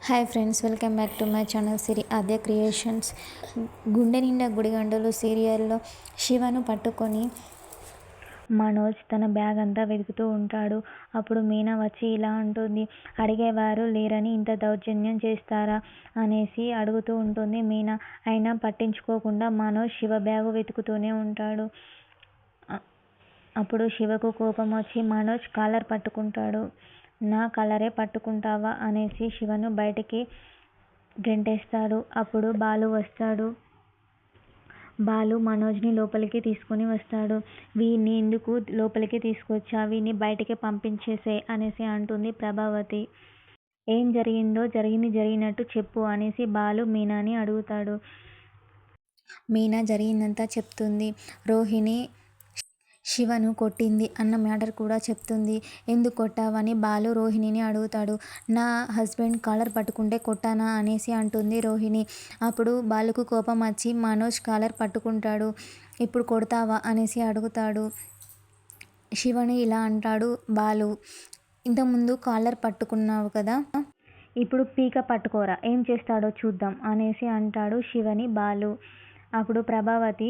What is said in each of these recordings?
Hi friends, welcome back to my channel Siri Aadya creations. గుండె నిండా గుడిగంటలు సీరియల్లో శివను పట్టుకొని మనోజ్ తన బ్యాగ్ అంతా వెతుకుతూ ఉంటాడు. అప్పుడు మీనా వచ్చి ఇలా అంటుంది, అడిగేవారు లేరని ఇంత దౌర్జన్యం చేస్తారా అనేసి అడుగుతూ ఉంటుంది మీనా. అయినా పట్టించుకోకుండా మనోజ్ శివ బ్యాగు వెతుకుతూనే ఉంటాడు. అప్పుడు శివకు కోపం వచ్చి మనోజ్ కాలర్ పట్టుకుంటాడు. నా కలరే పట్టుకుంటావా అనేసి శివను బయటికి గెంటేస్తాడు. అప్పుడు బాలు వస్తాడు. బాలు మనోజ్ని లోపలికి తీసుకుని వస్తాడు. వీడిని ఎందుకు లోపలికి తీసుకొచ్చా, వీడిని బయటికి పంపించేసే అనేసి అంటుంది ప్రభావతి. ఏం జరిగిందో జరిగినట్టు చెప్పు అనేసి బాలు మీనాని అడుగుతాడు. మీనా జరిగిందంతా చెప్తుంది. రోహిణి శివను కొట్టింది అన్న మ్యాటర్ కూడా చెప్తుంది. ఎందుకు కొట్టావని బాలు రోహిణిని అడుగుతాడు. నా హస్బెండ్ కాలర్ పట్టుకుంటే కొట్టానా అనేసి అంటుంది రోహిణి. అప్పుడు బాలుకు కోపం వచ్చి మనోజ్ కాలర్ పట్టుకుంటాడు. ఇప్పుడు కొడతావా అనేసి అడుగుతాడు. శివను ఇలా అంటాడు బాలు, ఇంతకుముందు కాలర్ పట్టుకున్నావు కదా, ఇప్పుడు పీక పట్టుకోరా, ఏం చేస్తాడో చూద్దాం అనేసి అంటాడు శివని బాలు. అప్పుడు ప్రభావతి,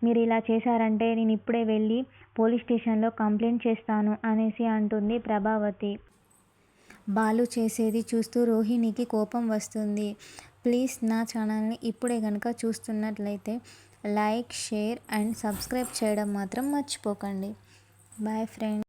మీరు ఇలా చేశారంటే నేను ఇప్పుడే వెళ్ళి పోలీస్ స్టేషన్లో కంప్లైంట్ చేస్తాను అనేసి అంటుంది ప్రభావతి. బాలు చేసేది చూస్తూ రోహిణికి కోపం వస్తుంది. ప్లీజ్ నా ఛానల్ని ఇప్పుడే కనుక చూస్తున్నట్లయితే లైక్, షేర్ అండ్ సబ్స్క్రైబ్ చేయడం మాత్రం మర్చిపోకండి. Bye friends.